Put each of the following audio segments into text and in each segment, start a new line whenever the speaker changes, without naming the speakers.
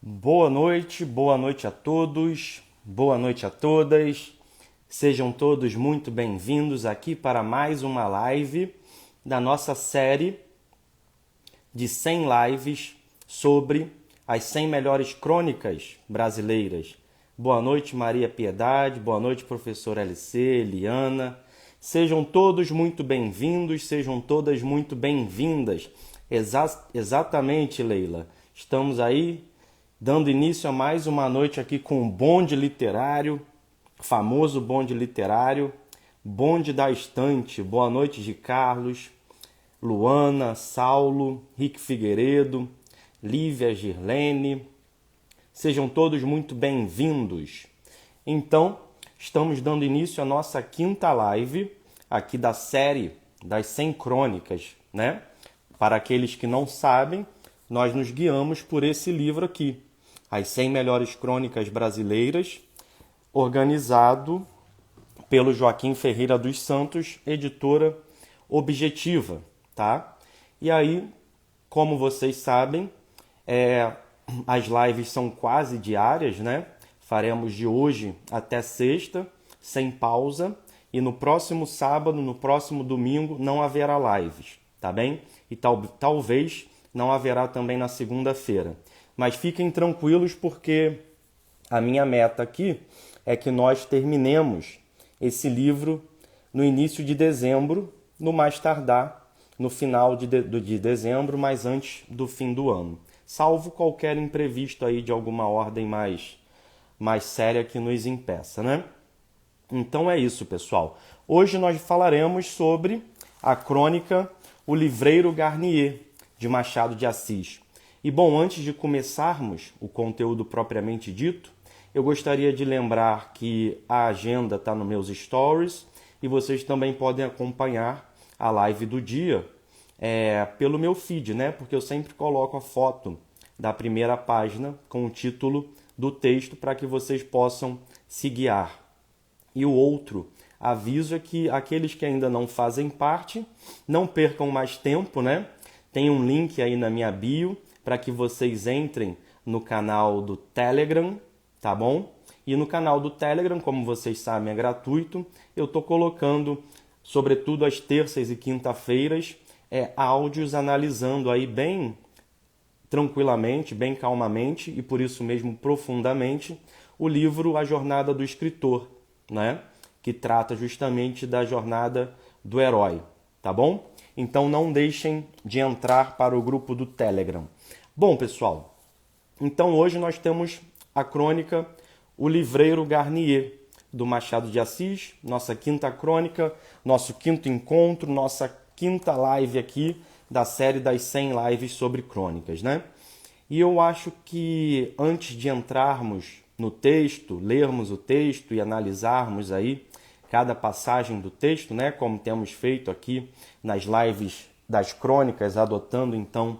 Boa noite a todos, boa noite a todas. Sejam todos muito bem-vindos aqui para mais uma live da nossa série de 100 lives sobre as 100 melhores crônicas brasileiras. Boa noite, Maria Piedade, boa noite, professor LC, Eliana. Sejam todos muito bem-vindos, sejam todas muito bem-vindas. Exatamente, Leila. Estamos aí dando início a mais uma noite aqui com o Bonde Literário, famoso Bonde Literário, Bonde da Estante. Boa noite de Carlos, Luana, Saulo, Rick Figueiredo, Lívia, Girlene. Sejam todos muito bem-vindos. Então, estamos dando início à nossa quinta live aqui da série das 100 crônicas, né? Para aqueles que não sabem, nós nos guiamos por esse livro aqui, As 100 Melhores Crônicas Brasileiras, organizado pelo Joaquim Ferreira dos Santos, editora Objetiva, tá? E aí, como vocês sabem, as lives são quase diárias, né? Faremos de hoje até sexta, sem pausa, e no próximo sábado, no próximo domingo, não haverá lives, tá bem? E talvez não haverá também na segunda-feira. Mas fiquem tranquilos porque a minha meta aqui é que nós terminemos esse livro no início de dezembro, no mais tardar, no final de dezembro, mas antes do fim do ano. Salvo qualquer imprevisto aí de alguma ordem mais séria que nos impeça, né? Então é isso, pessoal. Hoje nós falaremos sobre a crônica O Livreiro Garnier, de Machado de Assis. E bom, antes de começarmos o conteúdo propriamente dito, eu gostaria de lembrar que a agenda está nos meus stories e vocês também podem acompanhar a live do dia pelo meu feed, né? Porque eu sempre coloco a foto da primeira página com o título do texto para que vocês possam se guiar. E o outro aviso é que aqueles que ainda não fazem parte, não percam mais tempo, né? Tem um link aí na minha bio para que vocês entrem no canal do Telegram, tá bom? E no canal do Telegram, como vocês sabem, é gratuito. Eu estou colocando, sobretudo às terças e quinta-feiras, áudios analisando aí bem tranquilamente, bem calmamente e por isso mesmo profundamente o livro A Jornada do Escritor, né? Que trata justamente da jornada do herói, tá bom? Então não deixem de entrar para o grupo do Telegram. Bom, pessoal, então hoje nós temos a crônica O Livreiro Garnier, do Machado de Assis, nossa quinta crônica, nosso quinto encontro, nossa quinta live aqui da série das 100 lives sobre crônicas, né? E eu acho que antes de entrarmos no texto, lermos o texto e analisarmos aí cada passagem do texto, né, como temos feito aqui nas lives das crônicas, adotando então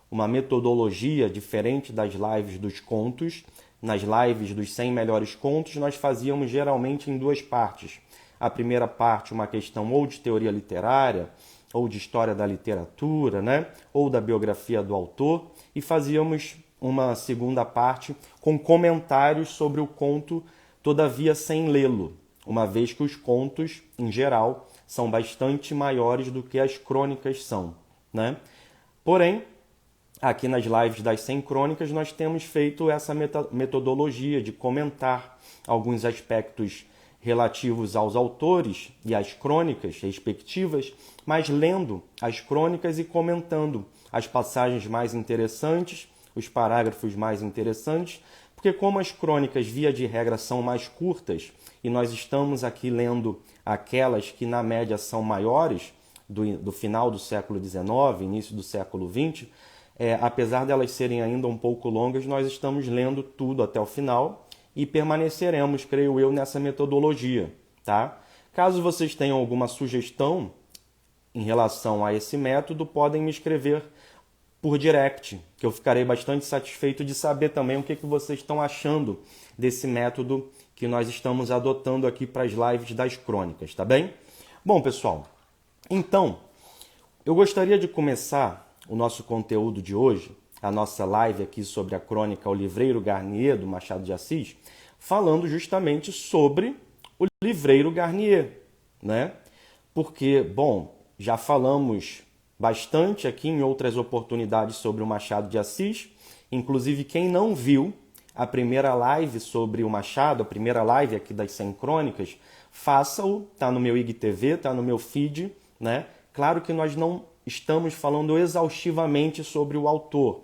uma metodologia diferente das lives dos contos. Nas lives dos 100 melhores contos, nós fazíamos geralmente em duas partes. A primeira parte, uma questão ou de teoria literária, ou de história da literatura, né, ou da biografia do autor, e fazíamos uma segunda parte com comentários sobre o conto, todavia sem lê-lo, uma vez que os contos, em geral, são bastante maiores do que as crônicas são, né? Porém, aqui nas lives das 100 crônicas, nós temos feito essa metodologia de comentar alguns aspectos relativos aos autores e às crônicas respectivas, mas lendo as crônicas e comentando as passagens mais interessantes, os parágrafos mais interessantes, porque como as crônicas, via de regra, são mais curtas, e nós estamos aqui lendo aquelas que, na média, são maiores, do final do século XIX, início do século XX, apesar delas serem ainda um pouco longas, nós estamos lendo tudo até o final e permaneceremos, creio eu, nessa metodologia, tá? Caso vocês tenham alguma sugestão em relação a esse método, podem me escrever por direct, que eu ficarei bastante satisfeito de saber também o que vocês estão achando desse método que nós estamos adotando aqui para as lives das crônicas, tá bem? Bom, pessoal, então, eu gostaria de começar o nosso conteúdo de hoje a nossa live aqui sobre a crônica O Livreiro Garnier, do Machado de Assis, falando justamente sobre o Livreiro Garnier, né? Porque, bom, já falamos bastante aqui em outras oportunidades sobre o Machado de Assis, inclusive quem não viu a primeira live sobre o Machado, a primeira live aqui das 100 crônicas, faça-o, tá no meu IGTV, tá no meu feed, né? Claro que nós não estamos falando exaustivamente sobre o autor,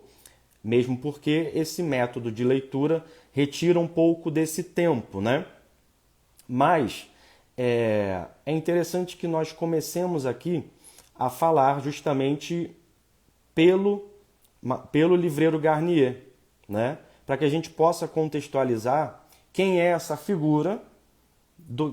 mesmo porque esse método de leitura retira um pouco desse tempo, né? Mas é interessante que nós comecemos aqui a falar justamente pelo Livreiro Garnier, né? Para que a gente possa contextualizar quem é essa figura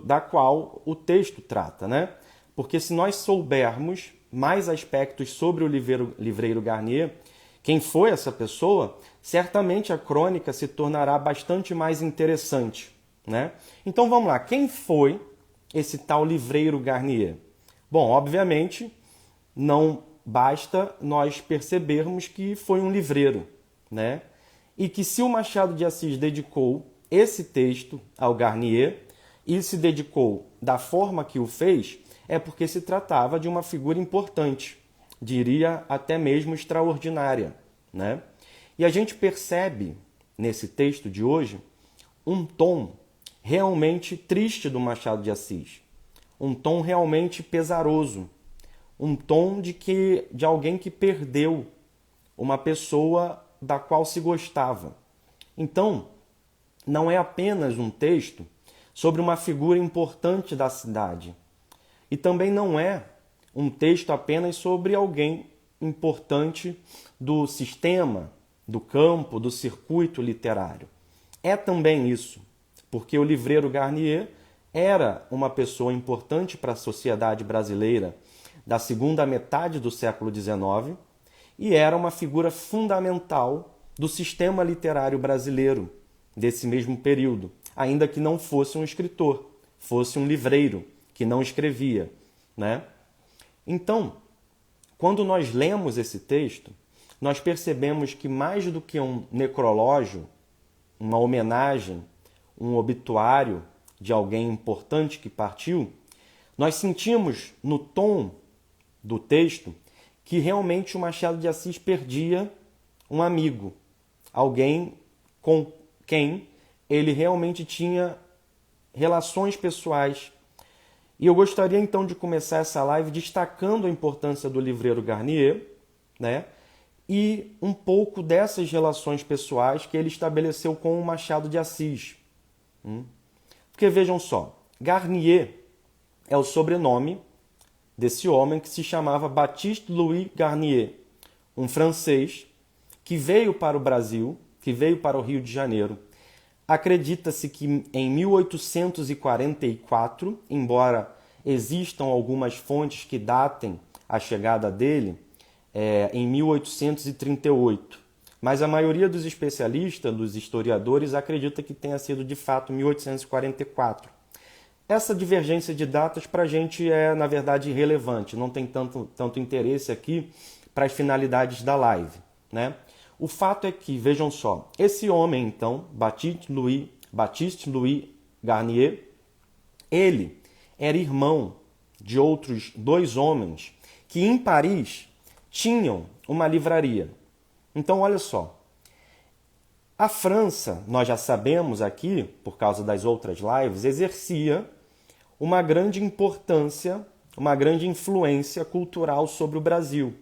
da qual o texto trata, né? Porque se nós soubermos mais aspectos sobre o Livreiro Garnier, quem foi essa pessoa, certamente a crônica se tornará bastante mais interessante, né? Então vamos lá, quem foi esse tal Livreiro Garnier? Bom, obviamente, não basta nós percebermos que foi um livreiro, né? E que se o Machado de Assis dedicou esse texto ao Garnier e se dedicou da forma que o fez, é porque se tratava de uma figura importante, diria até mesmo extraordinária, né? E a gente percebe nesse texto de hoje um tom realmente triste do Machado de Assis, um tom realmente pesaroso, um tom de alguém que perdeu uma pessoa da qual se gostava. Então, não é apenas um texto sobre uma figura importante da cidade. E também não é um texto apenas sobre alguém importante do sistema, do campo, do circuito literário. É também isso, porque o Livreiro Garnier era uma pessoa importante para a sociedade brasileira da segunda metade do século XIX e era uma figura fundamental do sistema literário brasileiro desse mesmo período, ainda que não fosse um escritor, fosse um livreiro que não escrevia, né? Então, quando nós lemos esse texto, nós percebemos que mais do que um necrológio, uma homenagem, um obituário de alguém importante que partiu, nós sentimos no tom do texto que realmente o Machado de Assis perdia um amigo, alguém com quem ele realmente tinha relações pessoais. E eu gostaria então de começar essa live destacando a importância do Livreiro Garnier, né? E um pouco dessas relações pessoais que ele estabeleceu com o Machado de Assis. Porque vejam só, Garnier é o sobrenome desse homem que se chamava Baptiste Louis Garnier, um francês que veio para o Brasil, que veio para o Rio de Janeiro. Acredita-se que em 1844, embora existam algumas fontes que datem a chegada dele em 1838, mas a maioria dos especialistas, dos historiadores, acredita que tenha sido de fato 1844. Essa divergência de datas para a gente é, na verdade, irrelevante, não tem tanto interesse aqui para as finalidades da live, né? O fato é que, vejam só, esse homem, então, Baptiste Louis Garnier, ele era irmão de outros dois homens que em Paris tinham uma livraria. Então, olha só, a França, nós já sabemos aqui, por causa das outras lives, exercia uma grande importância, uma grande influência cultural sobre o Brasil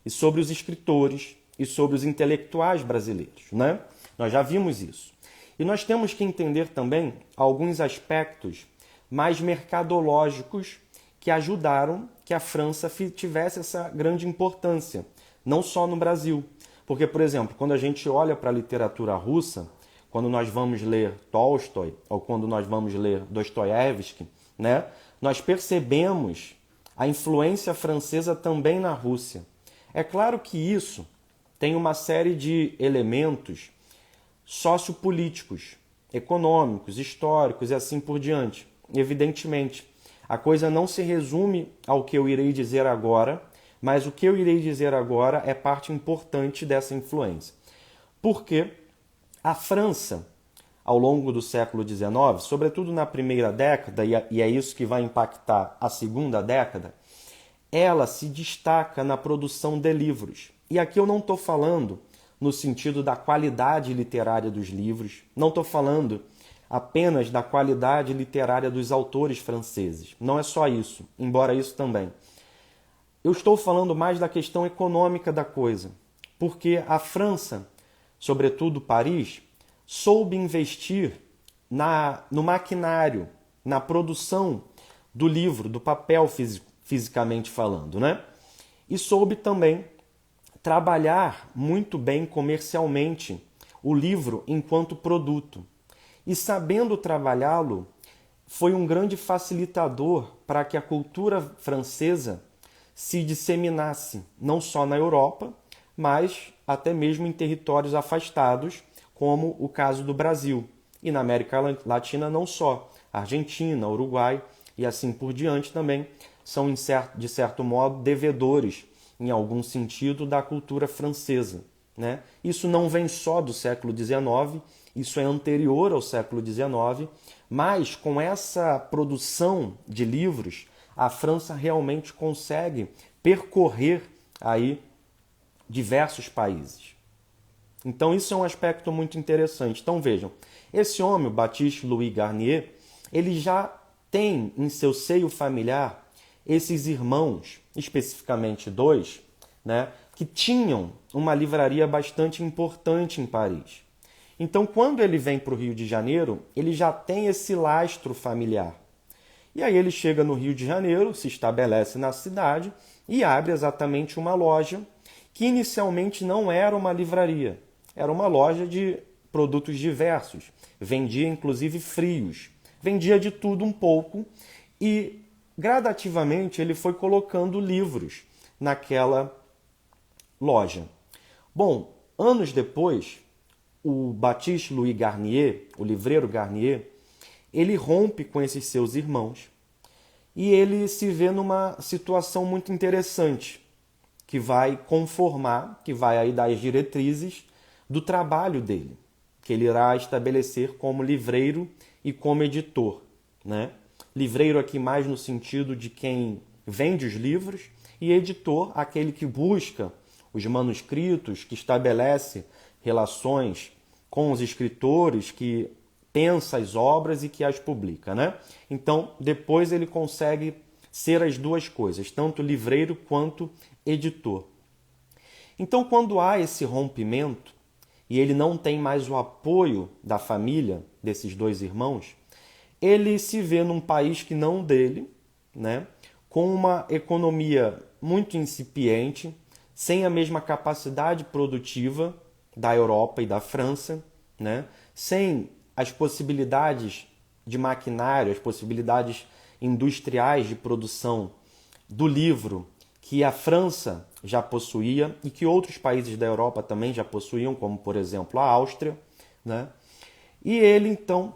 e sobre os escritores e sobre os intelectuais brasileiros, né? Nós já vimos isso. E nós temos que entender também alguns aspectos mais mercadológicos que ajudaram que a França tivesse essa grande importância, não só no Brasil. Porque, por exemplo, quando a gente olha para a literatura russa, quando nós vamos ler Tolstói ou quando nós vamos ler Dostoiévski, né, nós percebemos a influência francesa também na Rússia. É claro que isso tem uma série de elementos sociopolíticos, econômicos, históricos e assim por diante. Evidentemente, a coisa não se resume ao que eu irei dizer agora, mas o que eu irei dizer agora é parte importante dessa influência. Porque a França, ao longo do século XIX, sobretudo na primeira década, e é isso que vai impactar a segunda década, ela se destaca na produção de livros. E aqui eu não estou falando no sentido da qualidade literária dos livros, não estou falando apenas da qualidade literária dos autores franceses. Não é só isso, embora isso também. Eu estou falando mais da questão econômica da coisa, porque a França, sobretudo Paris, soube investir no maquinário, na produção do livro, do papel fisicamente falando, né? E soube também trabalhar muito bem comercialmente o livro enquanto produto. E sabendo trabalhá-lo, foi um grande facilitador para que a cultura francesa se disseminasse, não só na Europa, mas até mesmo em territórios afastados, como o caso do Brasil. E na América Latina não só, Argentina, Uruguai e assim por diante também são, de certo modo, devedores, em algum sentido, da cultura francesa, né? Isso não vem só do século XIX, isso é anterior ao século XIX, mas com essa produção de livros, a França realmente consegue percorrer aí diversos países. Então isso é um aspecto muito interessante. Então vejam, esse homem, o Baptiste Louis Garnier, ele já tem em seu seio familiar esses irmãos, especificamente dois, né, que tinham uma livraria bastante importante em Paris. Então, quando ele vem para o Rio de Janeiro, ele já tem esse lastro familiar. E aí ele chega no Rio de Janeiro, se estabelece na cidade e abre exatamente uma loja que inicialmente não era uma livraria, era uma loja de produtos diversos. Vendia inclusive frios, vendia de tudo um pouco e gradativamente ele foi colocando livros naquela loja. Bom, anos depois, o Baptiste Louis Garnier, o livreiro Garnier, ele rompe com esses seus irmãos e ele se vê numa situação muito interessante, que vai conformar, que vai aí dar as diretrizes do trabalho dele, que ele irá estabelecer como livreiro e como editor, né? Livreiro aqui mais no sentido de quem vende os livros e editor, aquele que busca os manuscritos, que estabelece relações com os escritores, que pensa as obras e que as publica, né? Então, depois ele consegue ser as duas coisas, tanto livreiro quanto editor. Então, quando há esse rompimento e ele não tem mais o apoio da família, desses dois irmãos, ele se vê num país que não dele, né? Com uma economia muito incipiente, sem a mesma capacidade produtiva da Europa e da França, né? Sem as possibilidades de maquinário, as possibilidades industriais de produção do livro que a França já possuía e que outros países da Europa também já possuíam, como por exemplo a Áustria, né? E ele então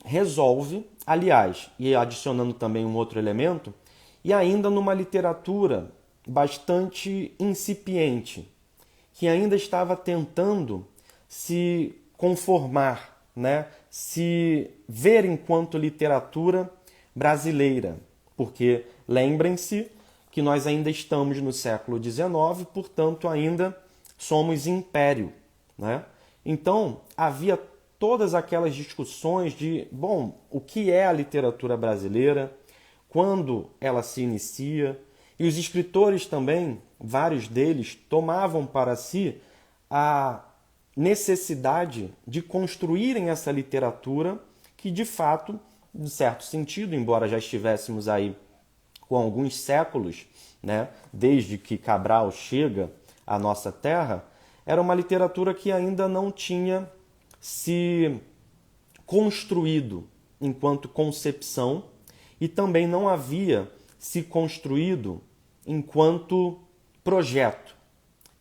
resolve, aliás, e adicionando também um outro elemento, e ainda numa literatura bastante incipiente, que ainda estava tentando se conformar, né? Se ver enquanto literatura brasileira, porque lembrem-se que nós ainda estamos no século XIX, portanto ainda somos império, né? Então havia todas aquelas discussões de, bom, o que é a literatura brasileira, quando ela se inicia, e os escritores também, vários deles, tomavam para si a necessidade de construírem essa literatura que, de fato, em certo sentido, embora já estivéssemos aí com alguns séculos, né, desde que Cabral chega à nossa terra, era uma literatura que ainda não tinha se construído enquanto concepção e também não havia se construído enquanto projeto.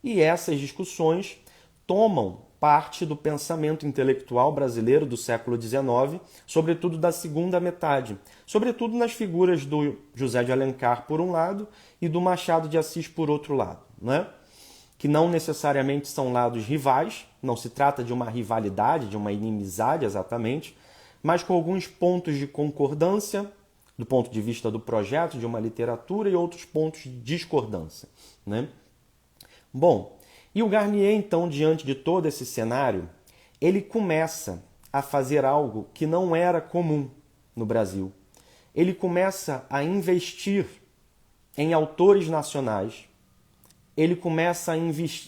E essas discussões tomam parte do pensamento intelectual brasileiro do século XIX, sobretudo da segunda metade, sobretudo nas figuras do José de Alencar por um lado e do Machado de Assis por outro lado, né? Que não necessariamente são lados rivais, não se trata de uma rivalidade, de uma inimizade exatamente, mas com alguns pontos de concordância do ponto de vista do projeto de uma literatura e outros pontos de discordância, né? Bom, e o Garnier, então, diante de todo esse cenário, ele começa a fazer algo que não era comum no Brasil. Ele começa a investir em autores nacionais, ele começa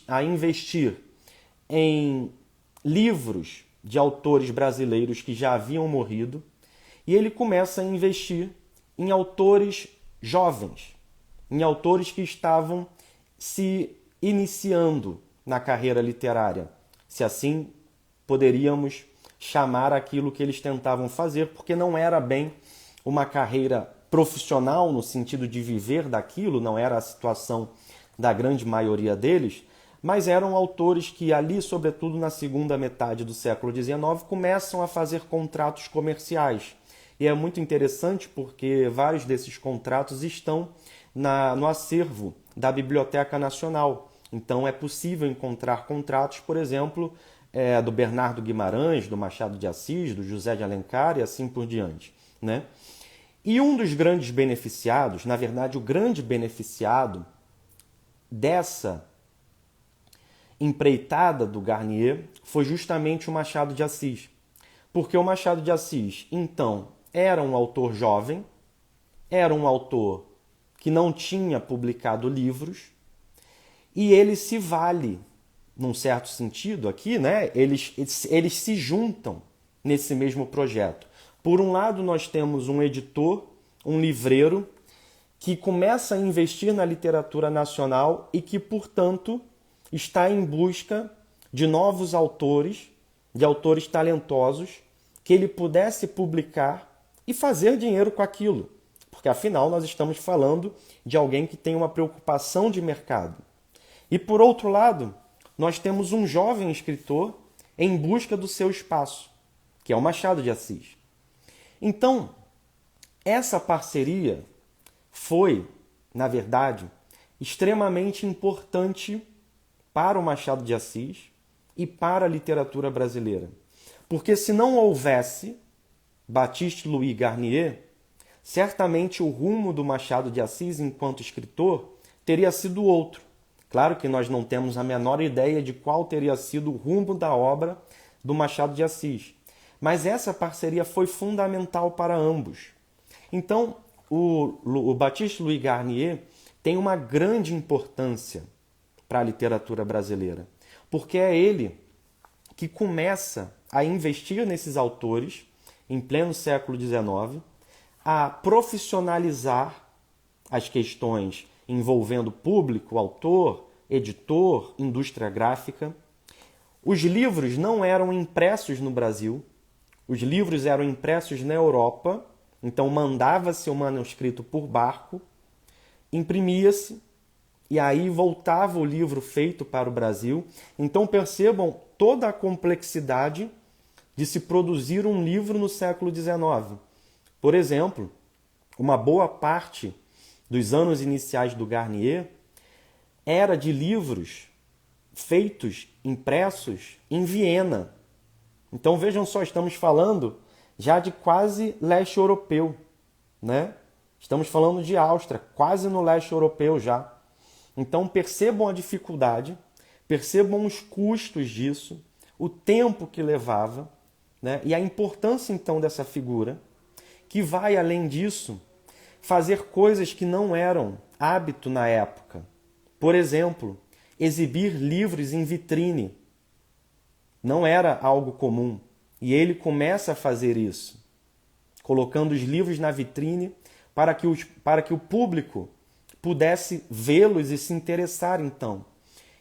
a investir em livros de autores brasileiros que já haviam morrido, e ele começa a investir em autores jovens, em autores que estavam se iniciando na carreira literária, se assim poderíamos chamar aquilo que eles tentavam fazer, porque não era bem uma carreira profissional no sentido de viver daquilo, não era a situação da grande maioria deles, mas eram autores que ali, sobretudo na segunda metade do século XIX, começam a fazer contratos comerciais. E é muito interessante porque vários desses contratos estão no acervo da Biblioteca Nacional. Então é possível encontrar contratos, por exemplo, do Bernardo Guimarães, do Machado de Assis, do José de Alencar e assim por diante, né? E um dos grandes beneficiados, na verdade o grande beneficiado dessa empreitada do Garnier foi justamente o Machado de Assis. Porque o Machado de Assis, então, era um autor jovem, era um autor que não tinha publicado livros, e ele se vale, num certo sentido aqui, né? Eles se juntam nesse mesmo projeto. Por um lado, nós temos um editor, um livreiro, que começa a investir na literatura nacional e que, portanto, está em busca de novos autores, de autores talentosos, que ele pudesse publicar e fazer dinheiro com aquilo. Porque, afinal, nós estamos falando de alguém que tem uma preocupação de mercado. E, por outro lado, nós temos um jovem escritor em busca do seu espaço, que é o Machado de Assis. Então, essa parceria foi, na verdade, extremamente importante para o Machado de Assis e para a literatura brasileira. Porque se não houvesse Baptiste Louis Garnier, certamente o rumo do Machado de Assis enquanto escritor teria sido outro. Claro que nós não temos a menor ideia de qual teria sido o rumo da obra do Machado de Assis. Mas essa parceria foi fundamental para ambos. Então, o Baptiste Louis Garnier tem uma grande importância para a literatura brasileira, porque é ele que começa a investir nesses autores, em pleno século XIX, a profissionalizar as questões envolvendo público, autor, editor, indústria gráfica. Os livros não eram impressos no Brasil, os livros eram impressos na Europa, então mandava-se o manuscrito por barco, imprimia-se, e aí voltava o livro feito para o Brasil. Então percebam toda a complexidade de se produzir um livro no século XIX. Por exemplo, uma boa parte dos anos iniciais do Garnier era de livros feitos, impressos em Viena. Então vejam só, estamos falando já de quase leste europeu, né? Estamos falando de Áustria, quase no leste europeu já. Então percebam a dificuldade, percebam os custos disso, o tempo que levava, né? E a importância então dessa figura, que vai além disso fazer coisas que não eram hábito na época. Por exemplo, exibir livros em vitrine. Não era algo comum. E ele começa a fazer isso, colocando os livros na vitrine para que o público pudesse vê-los e se interessar então.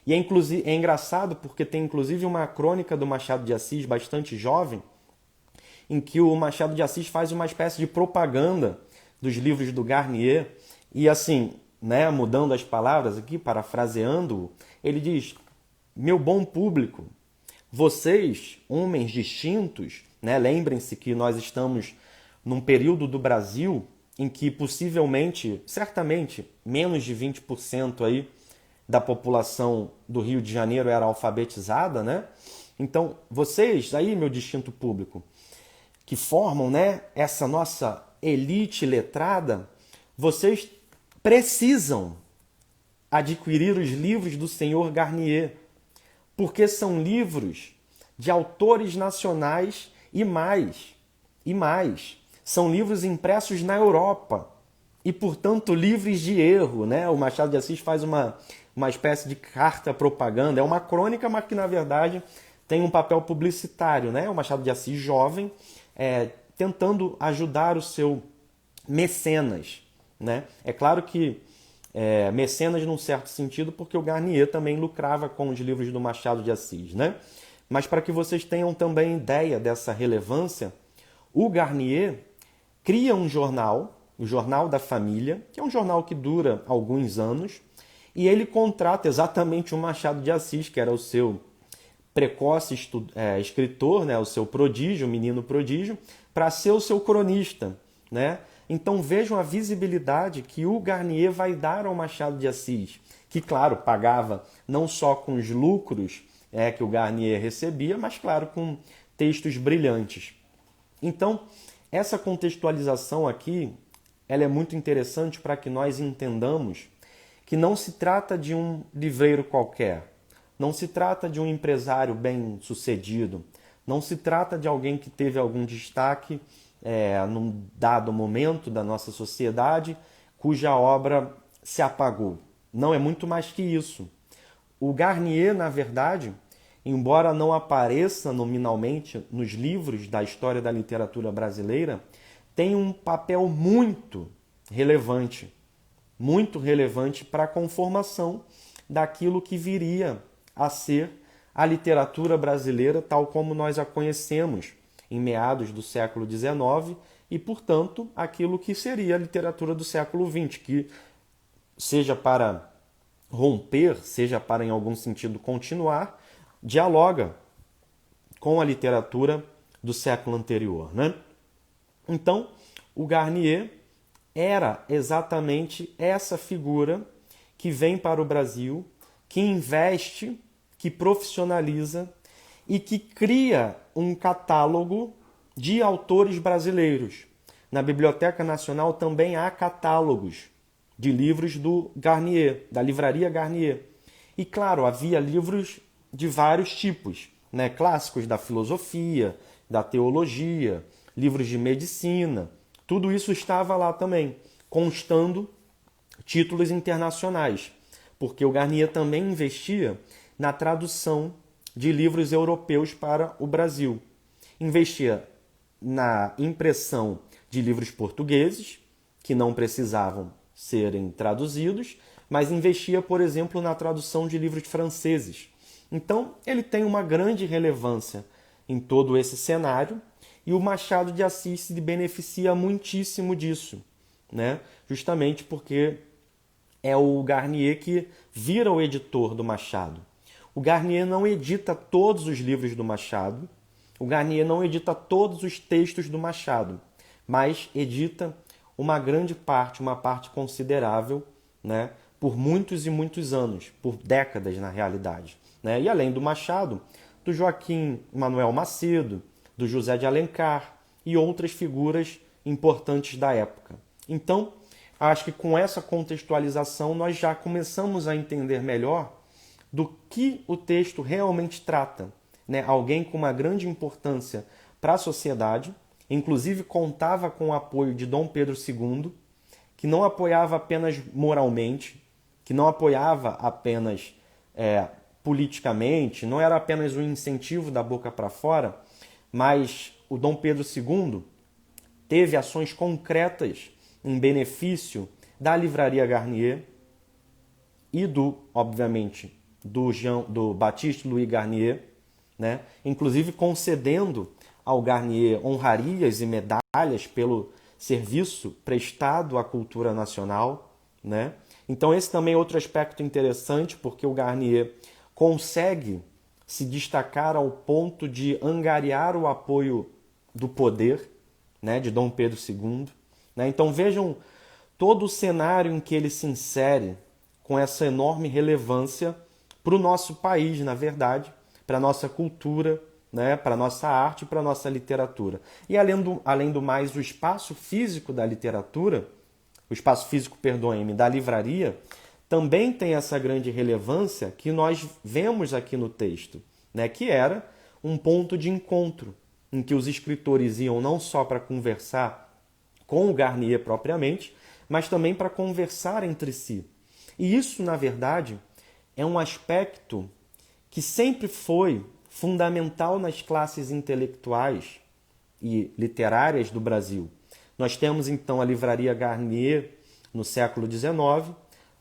E é engraçado porque tem inclusive uma crônica do Machado de Assis bastante jovem, em que o Machado de Assis faz uma espécie de propaganda dos livros do Garnier, e assim, né, mudando as palavras aqui, parafraseando-o, ele diz: meu bom público, vocês, homens distintos, né, lembrem-se que nós estamos num período do Brasil em que possivelmente, certamente, menos de 20% aí da população do Rio de Janeiro era alfabetizada, né? Então, vocês aí, meu distinto público, que formam, né, essa nossa elite letrada, vocês precisam adquirir os livros do senhor Garnier, porque são livros de autores nacionais e mais. São livros impressos na Europa e, portanto, livres de erro, né? O Machado de Assis faz uma espécie de carta propaganda, é uma crônica, mas que, na verdade, tem um papel publicitário, né? O Machado de Assis jovem, tentando ajudar o seu mecenas, né? É claro que mecenas num certo sentido, porque o Garnier também lucrava com os livros do Machado de Assis, né? Mas para que vocês tenham também ideia dessa relevância, o Garnier cria um jornal, o Jornal da Família, que é um jornal que dura alguns anos, e ele contrata exatamente o Machado de Assis, que era o seu precoce escritor, né, o seu prodígio, o menino prodígio, para ser o seu cronista, né? Então vejam a visibilidade que o Garnier vai dar ao Machado de Assis, que, claro, pagava não só com os lucros que o Garnier recebia, mas, claro, com textos brilhantes. Então, essa contextualização aqui, ela é muito interessante para que nós entendamos que não se trata de um livreiro qualquer, não se trata de um empresário bem-sucedido, não se trata de alguém que teve algum destaque num dado momento da nossa sociedade, cuja obra se apagou. Não, é muito mais que isso. O Garnier, na verdade, embora não apareça nominalmente nos livros da história da literatura brasileira, tem um papel muito relevante para a conformação daquilo que viria a ser a literatura brasileira tal como nós a conhecemos em meados do século XIX e, portanto, aquilo que seria a literatura do século XX, que, seja para romper, seja para, em algum sentido, continuar, dialoga com a literatura do século anterior, né? Então, o Garnier era exatamente essa figura que vem para o Brasil, que investe, que profissionaliza e que cria um catálogo de autores brasileiros. Na Biblioteca Nacional também há catálogos de livros do Garnier, da Livraria Garnier. E, claro, havia livros de vários tipos, né? Clássicos da filosofia, da teologia, livros de medicina. Tudo isso estava lá também, constando títulos internacionais, porque o Garnier também investia na tradução de livros europeus para o Brasil. Investia na impressão de livros portugueses, que não precisavam serem traduzidos, mas investia, por exemplo, na tradução de livros franceses. Então, ele tem uma grande relevância em todo esse cenário, e o Machado de Assis se beneficia muitíssimo disso, né? Justamente porque é o Garnier que vira o editor do Machado. O Garnier não edita todos os livros do Machado, o Garnier não edita todos os textos do Machado, mas edita uma grande parte, uma parte considerável, né, por muitos e muitos anos, por décadas na realidade, né? E além do Machado, do Joaquim Manuel Macedo, do José de Alencar e outras figuras importantes da época. Então, acho que com essa contextualização nós já começamos a entender melhor do que o texto realmente trata, né? Alguém com uma grande importância para a sociedade, inclusive contava com o apoio de Dom Pedro II, que não apoiava apenas moralmente, que não apoiava apenas politicamente, não era apenas um incentivo da boca para fora, mas o Dom Pedro II teve ações concretas em benefício da Livraria Garnier e obviamente, do Baptiste Louis Garnier, né? Inclusive concedendo ao Garnier honrarias e medalhas pelo serviço prestado à cultura nacional, né? Então esse também é outro aspecto interessante, porque o Garnier consegue se destacar ao ponto de angariar o apoio do poder, né, de Dom Pedro II. Né? Então vejam todo o cenário em que ele se insere com essa enorme relevância para o nosso país, na verdade, para a nossa cultura, né, para a nossa arte e para a nossa literatura. E além do mais, o espaço físico da literatura, o espaço físico, perdoem-me, da livraria, também tem essa grande relevância que nós vemos aqui no texto, né, que era um ponto de encontro, em que os escritores iam não só para conversar com o Garnier propriamente, mas também para conversar entre si. E isso, na verdade, é um aspecto que sempre foi fundamental nas classes intelectuais e literárias do Brasil. Nós temos, então, a Livraria Garnier no século XIX,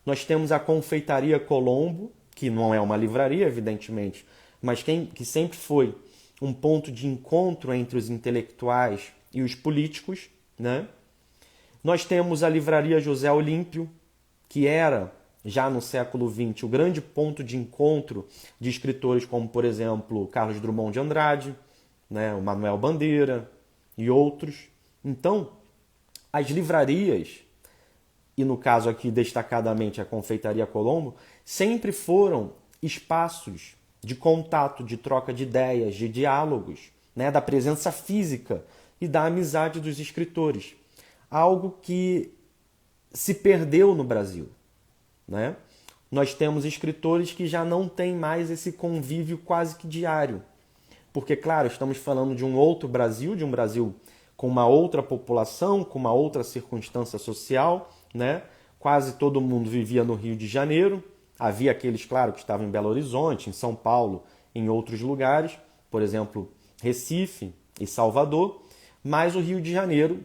nós temos a Confeitaria Colombo, que não é uma livraria, evidentemente, mas que sempre foi um ponto de encontro entre os intelectuais e os políticos, né? Nós temos a Livraria José Olímpio, que era, já no século XX, o grande ponto de encontro de escritores como, por exemplo, Carlos Drummond de Andrade, né, o Manuel Bandeira e outros. Então, as livrarias, e no caso aqui destacadamente a Confeitaria Colombo, sempre foram espaços de contato, de troca de ideias, de diálogos, né, da presença física e da amizade dos escritores. Algo que se perdeu no Brasil, né? Nós temos escritores que já não têm mais esse convívio quase que diário. Porque, claro, estamos falando de um outro Brasil, de um Brasil com uma outra população, com uma outra circunstância social, né? Quase todo mundo vivia no Rio de Janeiro. Havia aqueles, claro, que estavam em Belo Horizonte, em São Paulo, em outros lugares, por exemplo, Recife e Salvador. Mas o Rio de Janeiro,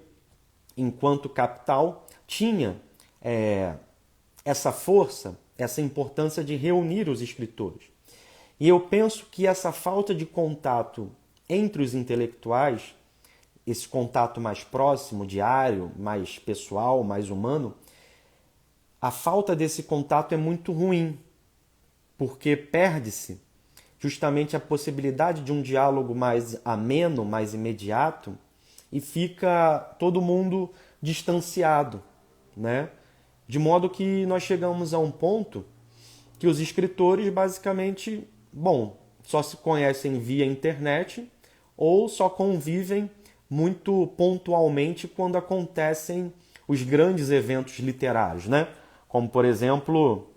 enquanto capital, tinha essa força, essa importância de reunir os escritores. E eu penso que essa falta de contato entre os intelectuais, esse contato mais próximo, diário, mais pessoal, mais humano, a falta desse contato é muito ruim, porque perde-se justamente a possibilidade de um diálogo mais ameno, mais imediato, e fica todo mundo distanciado, né? De modo que nós chegamos a um ponto que os escritores basicamente, só se conhecem via internet ou só convivem muito pontualmente quando acontecem os grandes eventos literários, né? Como, por exemplo,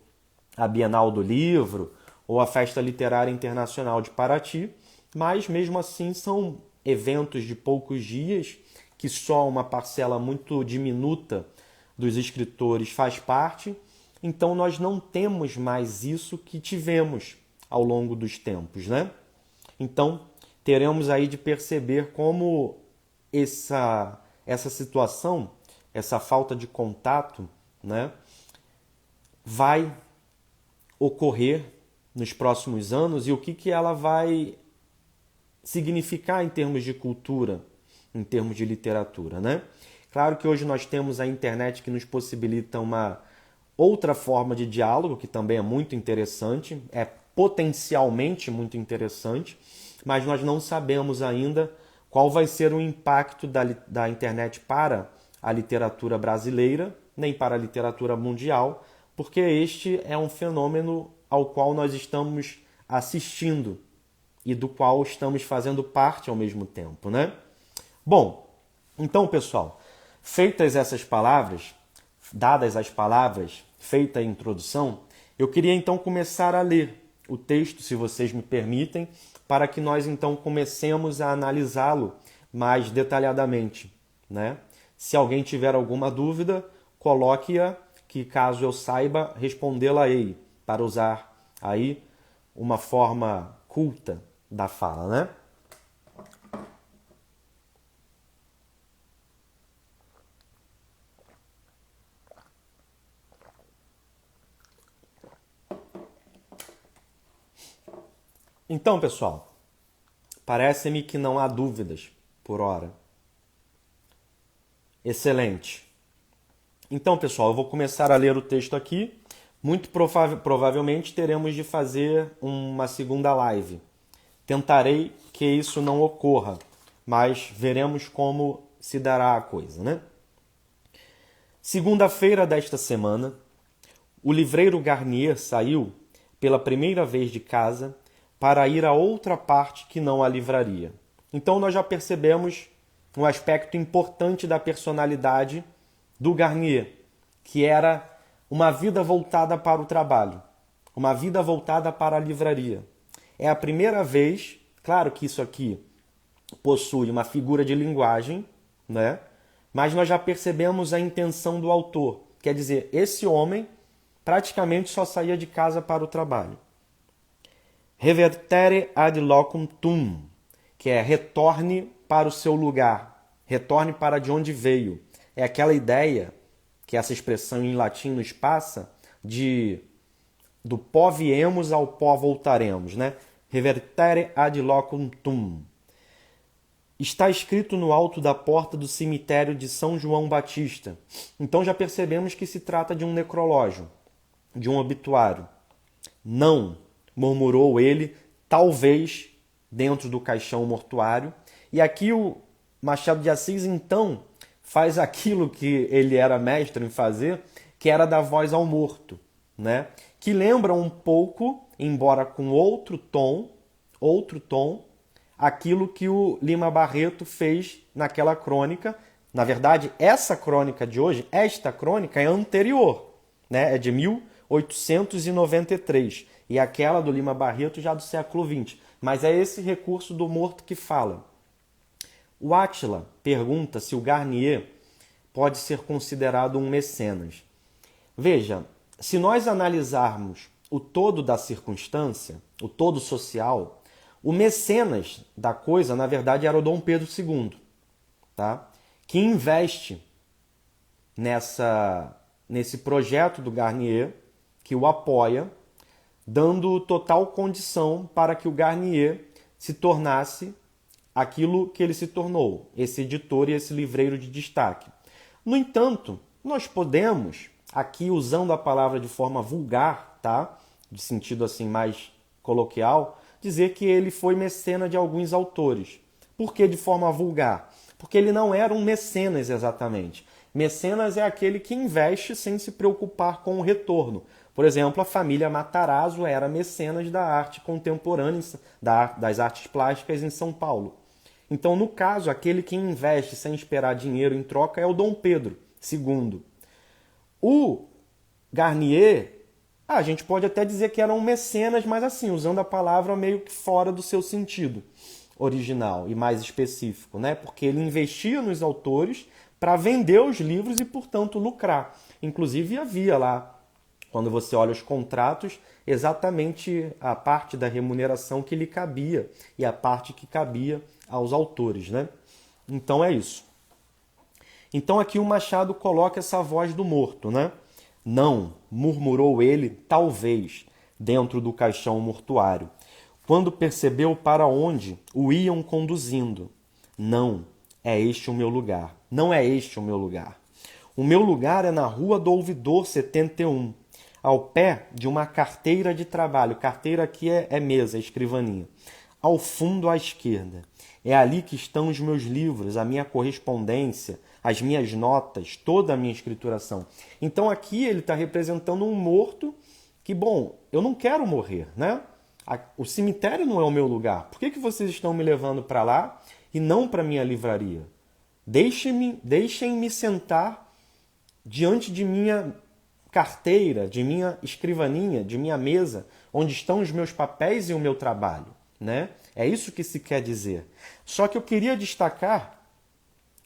a Bienal do Livro ou a Festa Literária Internacional de Paraty, mas mesmo assim são eventos de poucos dias que só uma parcela muito diminuta dos escritores faz parte, então nós não temos mais isso que tivemos ao longo dos tempos, né? Então, teremos aí de perceber como essa situação, essa falta de contato, né, vai ocorrer nos próximos anos e o que ela vai significar em termos de cultura, em termos de literatura, né? Claro que hoje nós temos a internet que nos possibilita uma outra forma de diálogo, que também é muito interessante, é potencialmente muito interessante, mas nós não sabemos ainda qual vai ser o impacto da internet para a literatura brasileira, nem para a literatura mundial, porque este é um fenômeno ao qual nós estamos assistindo e do qual estamos fazendo parte ao mesmo tempo, né? Bom, então, pessoal, feitas essas palavras, dadas as palavras, feita a introdução, eu queria então começar a ler o texto, se vocês me permitem, para que nós então comecemos a analisá-lo mais detalhadamente, né? Se alguém tiver alguma dúvida, coloque-a, que caso eu saiba respondê-la-ei, para usar aí uma forma culta da fala, né? Então, pessoal, parece-me que não há dúvidas por hora. Excelente. Então, pessoal, eu vou começar a ler o texto aqui. Muito provavelmente teremos de fazer uma segunda live, Tentarei que isso não ocorra, mas veremos como se dará a coisa, né? Segunda-feira desta semana, o livreiro Garnier saiu pela primeira vez de casa para ir a outra parte que não a livraria. Então nós já percebemos um aspecto importante da personalidade do Garnier, que era uma vida voltada para o trabalho, uma vida voltada para a livraria. É a primeira vez, claro que isso aqui possui uma figura de linguagem, né? Mas nós já percebemos a intenção do autor. Quer dizer, esse homem praticamente só saía de casa para o trabalho. Revertere ad locum tuum, que é retorne para o seu lugar, retorne para de onde veio. É aquela ideia que essa expressão em latim nos passa de do pó viemos ao pó voltaremos, né? Revertere ad locum tuum. Está escrito no alto da porta do cemitério de São João Batista. Então já percebemos que se trata de um necrológio, de um obituário. Não, murmurou ele, talvez dentro do caixão mortuário. E aqui o Machado de Assis, então, faz aquilo que ele era mestre em fazer, que era dar voz ao morto, né? Que lembra um pouco, embora com outro tom, aquilo que o Lima Barreto fez naquela crônica. Na verdade, essa crônica de hoje, esta crônica é anterior, né? É de 1893. E aquela do Lima Barreto já do século XX. Mas é esse recurso do morto que fala. O Átila pergunta se o Garnier pode ser considerado um mecenas. Veja, se nós analisarmos o todo da circunstância, o todo social, o mecenas da coisa, na verdade, era o Dom Pedro II, tá? Que investe nesse projeto do Garnier, que o apoia, dando total condição para que o Garnier se tornasse aquilo que ele se tornou, esse editor e esse livreiro de destaque. No entanto, nós podemos, aqui usando a palavra de forma vulgar, tá? De sentido assim mais coloquial, dizer que ele foi mecena de alguns autores. Por que de forma vulgar? Porque ele não era um mecenas exatamente. Mecenas é aquele que investe sem se preocupar com o retorno. Por exemplo, a família Matarazzo era mecenas da arte contemporânea, das artes plásticas em São Paulo. Então, no caso, aquele que investe sem esperar dinheiro em troca é o Dom Pedro II. O Garnier, a gente pode até dizer que era um mecenas, mas assim, usando a palavra meio que fora do seu sentido original e mais específico, né? Porque ele investia nos autores para vender os livros e, portanto, lucrar. Inclusive, havia lá, quando você olha os contratos, exatamente a parte da remuneração que lhe cabia e a parte que cabia aos autores, né? Então é isso. Então aqui o Machado coloca essa voz do morto, né? Não, murmurou ele, talvez, dentro do caixão mortuário, quando percebeu para onde o iam conduzindo. Não, é este o meu lugar. Não é este o meu lugar. O meu lugar é na Rua do Ouvidor 71, ao pé de uma carteira de trabalho. Carteira aqui é mesa, é escrivaninha. Ao fundo à esquerda. É ali que estão os meus livros, a minha correspondência, as minhas notas, toda a minha escrituração. Então aqui ele está representando um morto que, bom, eu não quero morrer, né? O cemitério não é o meu lugar. Por que vocês estão me levando para lá e não para a minha livraria? Deixem-me sentar diante de minha carteira, de minha escrivaninha, de minha mesa, onde estão os meus papéis e o meu trabalho, né? É isso que se quer dizer. Só que eu queria destacar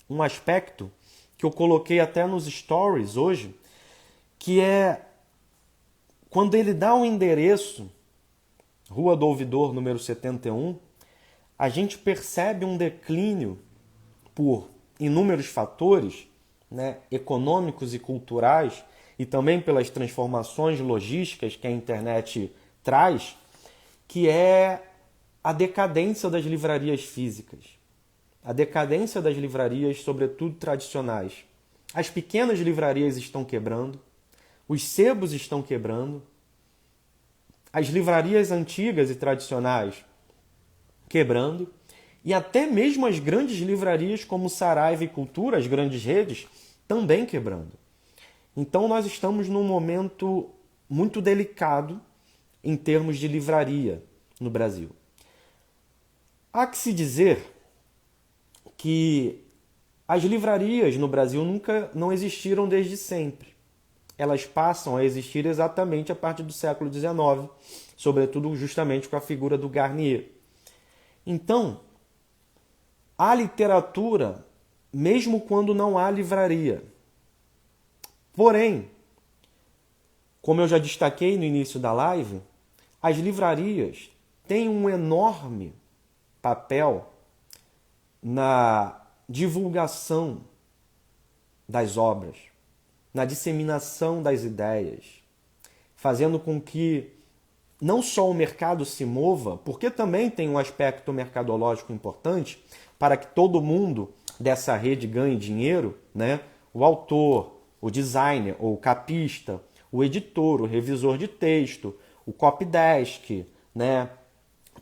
um aspecto que eu coloquei até nos stories hoje, que é quando ele dá um endereço, Rua do Ouvidor, número 71, a gente percebe um declínio por inúmeros fatores, né, econômicos e culturais, e também pelas transformações logísticas que a internet traz, que é a decadência das livrarias físicas. A decadência das livrarias, sobretudo tradicionais. As pequenas livrarias estão quebrando, os sebos estão quebrando, as livrarias antigas e tradicionais quebrando, e até mesmo as grandes livrarias como Saraiva e Cultura, as grandes redes, também quebrando. Então nós estamos num momento muito delicado em termos de livraria no Brasil. Há que se dizer que as livrarias no Brasil não existiram desde sempre. Elas passam a existir exatamente a partir do século XIX, sobretudo justamente com a figura do Garnier. Então, a literatura, mesmo quando não há livraria. Porém, como eu já destaquei no início da live, as livrarias têm um enorme papel na divulgação das obras, na disseminação das ideias, fazendo com que não só o mercado se mova, porque também tem um aspecto mercadológico importante para que todo mundo dessa rede ganhe dinheiro, né? O autor, o designer ou o capista, o editor, o revisor de texto, o copydesk, né?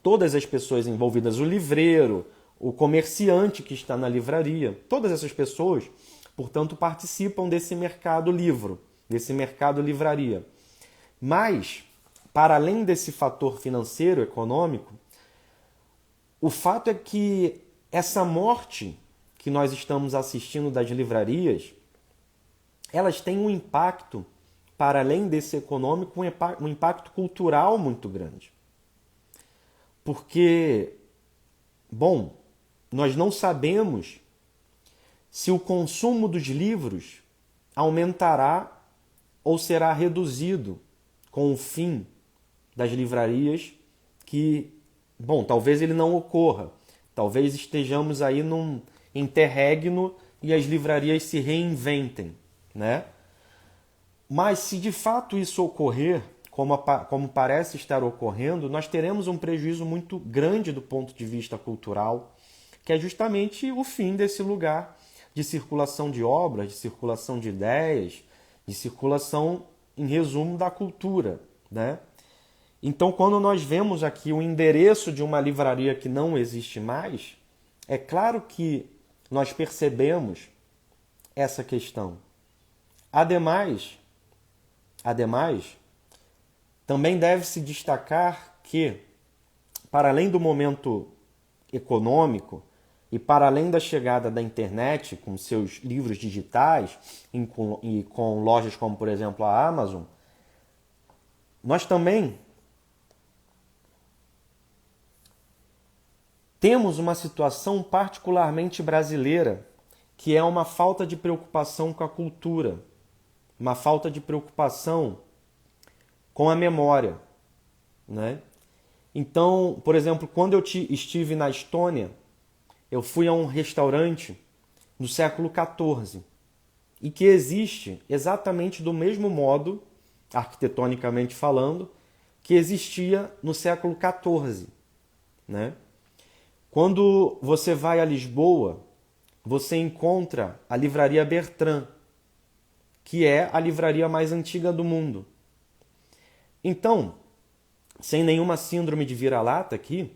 Todas as pessoas envolvidas, o livreiro, o comerciante que está na livraria, todas essas pessoas, portanto, participam desse mercado livro, desse mercado livraria. Mas, para além desse fator financeiro, econômico, o fato é que essa morte que nós estamos assistindo das livrarias, elas têm um impacto, para além desse econômico, um impacto cultural muito grande. Porque, bom, nós não sabemos se o consumo dos livros aumentará ou será reduzido com o fim das livrarias, que, bom, talvez ele não ocorra. Talvez estejamos aí num interregno e as livrarias se reinventem, né? Mas se de fato isso ocorrer, como parece estar ocorrendo, nós teremos um prejuízo muito grande do ponto de vista cultural, que é justamente o fim desse lugar de circulação de obras, de circulação de ideias, de circulação, em resumo, da cultura, né? Então, quando nós vemos aqui o endereço de uma livraria que não existe mais, é claro que nós percebemos essa questão. Ademais, também deve-se destacar que, para além do momento econômico e para além da chegada da internet com seus livros digitais e com lojas como, por exemplo, a Amazon, nós também temos uma situação particularmente brasileira, que é uma falta de preocupação com a cultura, uma falta de preocupação com a memória, né? Então, por exemplo, quando eu estive na Estônia, eu fui a um restaurante do século XIV e que existe exatamente do mesmo modo, arquitetonicamente falando, que existia no século XIV, né? Quando você vai a Lisboa, você encontra a livraria Bertrand, que é a livraria mais antiga do mundo. Então, sem nenhuma síndrome de vira-lata aqui,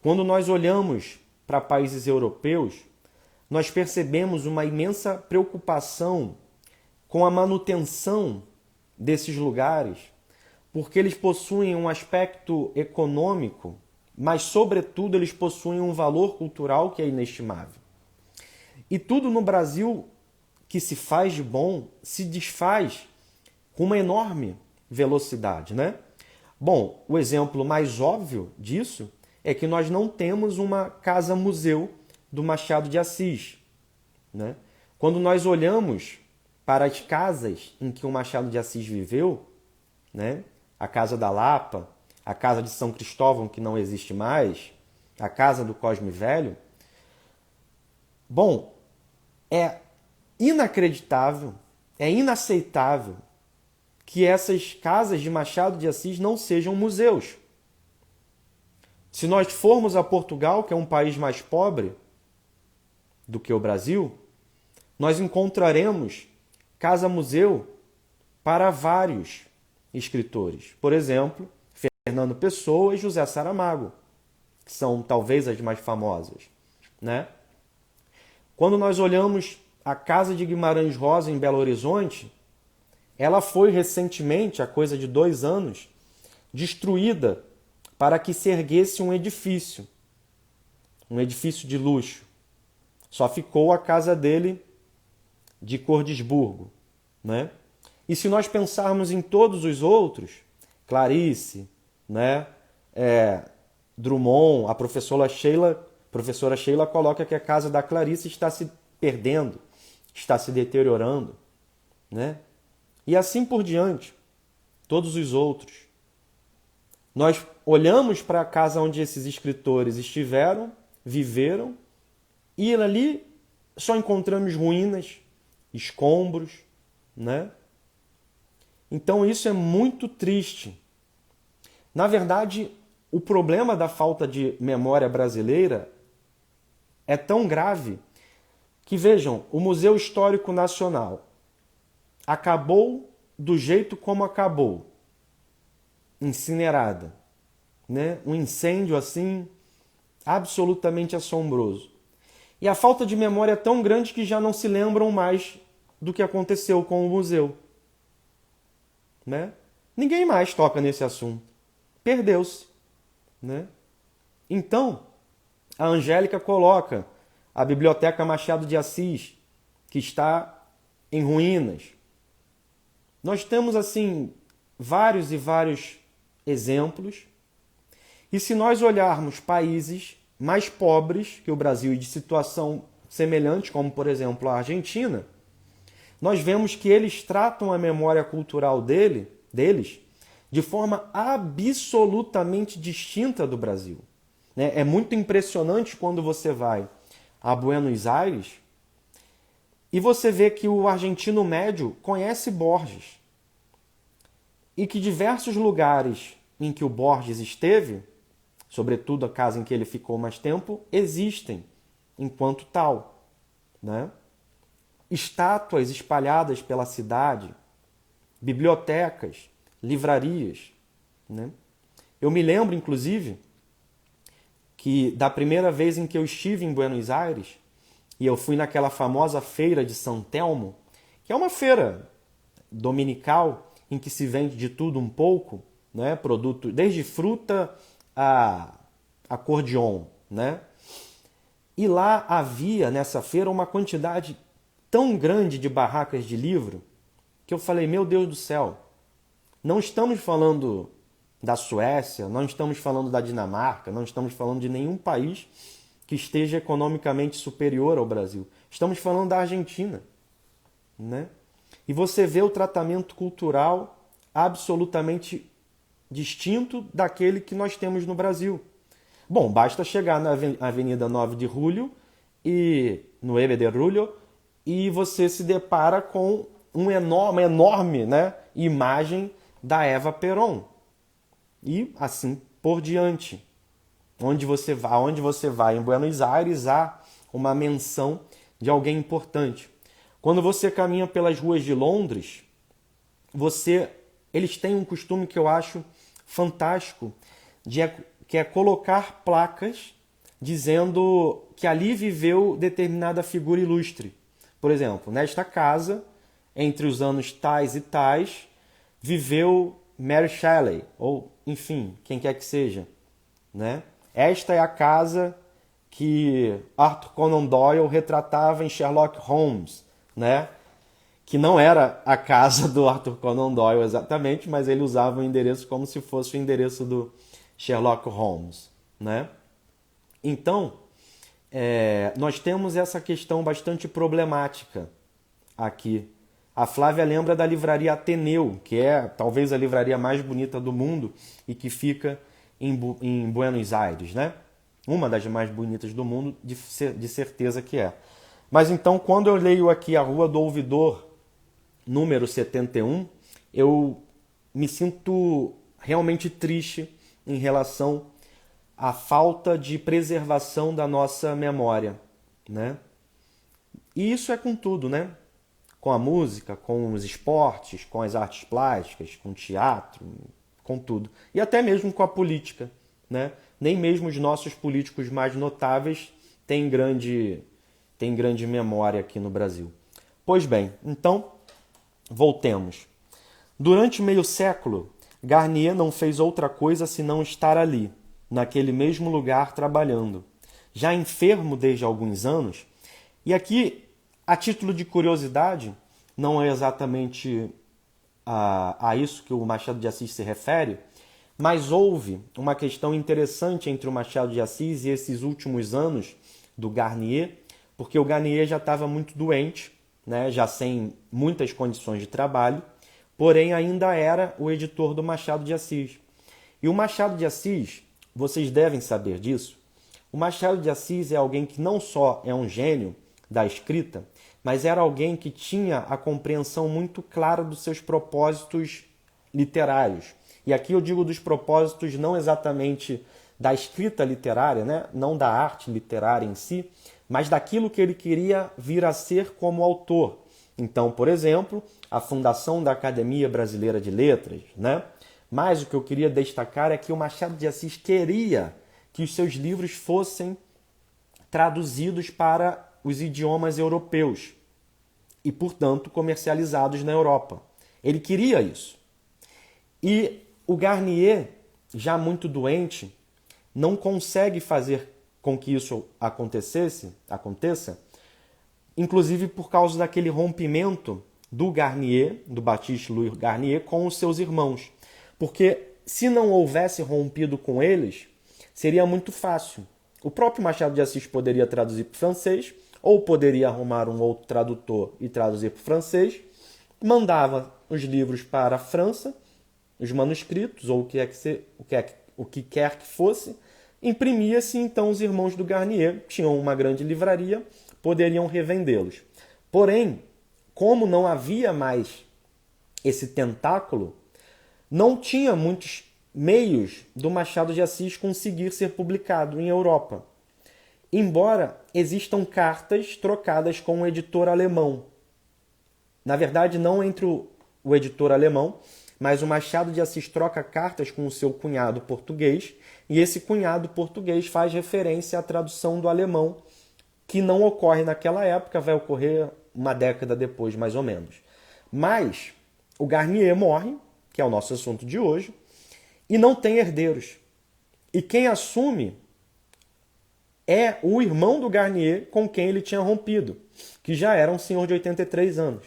quando nós olhamos para países europeus, nós percebemos uma imensa preocupação com a manutenção desses lugares, porque eles possuem um aspecto econômico, mas, sobretudo, eles possuem um valor cultural que é inestimável. E tudo no Brasil que se faz de bom se desfaz com uma enorme velocidade, né? Bom, o exemplo mais óbvio disso é que nós não temos uma casa-museu do Machado de Assis, né? Quando nós olhamos para as casas em que o Machado de Assis viveu, né? A Casa da Lapa, a Casa de São Cristóvão, que não existe mais, a Casa do Cosme Velho, bom, é inacreditável, é inaceitável que essas casas de Machado de Assis não sejam museus. Se nós formos a Portugal, que é um país mais pobre do que o Brasil, nós encontraremos casa-museu para vários escritores. Por exemplo, Fernando Pessoa e José Saramago. que são talvez as mais famosas, né? Quando nós olhamos a Casa de Guimarães Rosa em Belo Horizonte, ela foi recentemente, há coisa de 2 anos, destruída para que se erguesse um edifício de luxo. Só ficou a casa dele de Cordisburgo, né? E se nós pensarmos em todos os outros, Clarice, né? Drummond, a professora Sheila coloca que a casa da Clarice está se perdendo, está se deteriorando, né? E assim por diante, todos os outros. Nós olhamos para a casa onde esses escritores estiveram, viveram, e ali só encontramos ruínas, escombros, né? Então isso é muito triste. Na verdade, o problema da falta de memória brasileira é tão grave que, vejam, o Museu Histórico Nacional acabou do jeito como acabou, incinerada, né? Um incêndio assim absolutamente assombroso. E a falta de memória é tão grande que já não se lembram mais do que aconteceu com o museu, né? Ninguém mais toca nesse assunto. Perdeu-se, né? Então, a Angélica coloca a Biblioteca Machado de Assis, que está em ruínas. Nós temos, assim, vários e vários exemplos. E se nós olharmos países mais pobres que o Brasil e de situação semelhante, como, por exemplo, a Argentina, nós vemos que eles tratam a memória cultural deles de forma absolutamente distinta do Brasil. É muito impressionante quando você vai a Buenos Aires e você vê que o argentino médio conhece Borges e que diversos lugares em que o Borges esteve, sobretudo a casa em que ele ficou mais tempo, existem enquanto tal, né? Estátuas espalhadas pela cidade, bibliotecas, livrarias, né? Eu me lembro, inclusive, que da primeira vez em que eu estive em Buenos Aires, e eu fui naquela famosa feira de São Telmo, que é uma feira dominical em que se vende de tudo um pouco, né? Produto, desde fruta a acordeon, né? E lá havia, nessa feira, uma quantidade tão grande de barracas de livro que eu falei, meu Deus do céu, não estamos falando da Suécia, não estamos falando da Dinamarca, não estamos falando de nenhum país que esteja economicamente superior ao Brasil. Estamos falando da Argentina, né? E você vê o tratamento cultural absolutamente distinto daquele que nós temos no Brasil. Bom, basta chegar na Avenida 9 de Julho e no 9 de Julho e você se depara com uma enorme, né, imagem da Eva Perón. E assim por diante. Onde você vai em Buenos Aires, há uma menção de alguém importante. Quando você caminha pelas ruas de Londres, eles têm um costume que eu acho fantástico, que é colocar placas dizendo que ali viveu determinada figura ilustre. Por exemplo, nesta casa, entre os anos tais e tais, viveu Mary Shelley, ou enfim, quem quer que seja, né? Esta é a casa que Arthur Conan Doyle retratava em Sherlock Holmes, né? Que não era a casa do Arthur Conan Doyle exatamente, mas ele usava o endereço como se fosse o endereço do Sherlock Holmes, né? Então, nós temos essa questão bastante problemática aqui. A Flávia lembra da livraria Ateneu, que é talvez a livraria mais bonita do mundo e que fica em Buenos Aires, né? Uma das mais bonitas do mundo, de certeza que é. Mas então, quando eu leio aqui a Rua do Ouvidor, número 71, eu me sinto realmente triste em relação à falta de preservação da nossa memória, né? E isso é com tudo, né? Com a música, com os esportes, com as artes plásticas, com o teatro, com tudo. E até mesmo com a política, né? Nem mesmo os nossos políticos mais notáveis têm grande memória aqui no Brasil. Pois bem, então, voltemos. Durante meio século, Garnier não fez outra coisa senão estar ali, naquele mesmo lugar trabalhando. Já enfermo desde alguns anos, e aqui, a título de curiosidade, não é exatamente a isso que o Machado de Assis se refere, mas houve uma questão interessante entre o Machado de Assis e esses últimos anos do Garnier, porque o Garnier já estava muito doente, né, já sem muitas condições de trabalho, porém ainda era o editor do Machado de Assis. E o Machado de Assis, vocês devem saber disso, o Machado de Assis é alguém que não só é um gênio da escrita, mas era alguém que tinha a compreensão muito clara dos seus propósitos literários. E aqui eu digo dos propósitos não exatamente da escrita literária, né? Não da arte literária em si, mas daquilo que ele queria vir a ser como autor. Então, por exemplo, a fundação da Academia Brasileira de Letras, né? Mas o que eu queria destacar é que o Machado de Assis queria que os seus livros fossem traduzidos para os idiomas europeus e, portanto, comercializados na Europa. Ele queria isso. E o Garnier, já muito doente, não consegue fazer com que isso aconteça, inclusive por causa daquele rompimento do Garnier, do Baptiste Louis Garnier, com os seus irmãos. Porque se não houvesse rompido com eles, seria muito fácil. O próprio Machado de Assis poderia traduzir para o francês, ou poderia arrumar um outro tradutor e traduzir para o francês, mandava os livros para a França, os manuscritos, ou o que quer que fosse, imprimia-se, então os irmãos do Garnier tinham uma grande livraria, poderiam revendê-los. Porém, como não havia mais esse tentáculo, não tinha muitos meios do Machado de Assis conseguir ser publicado em Europa. Embora existam cartas trocadas com um editor alemão. Na verdade, não entre o editor alemão, mas o Machado de Assis troca cartas com o seu cunhado português, e esse cunhado português faz referência à tradução do alemão, que não ocorre naquela época, vai ocorrer uma década depois, mais ou menos. Mas o Garnier morre, que é o nosso assunto de hoje, e não tem herdeiros. E quem assume é o irmão do Garnier com quem ele tinha rompido, que já era um senhor de 83 anos.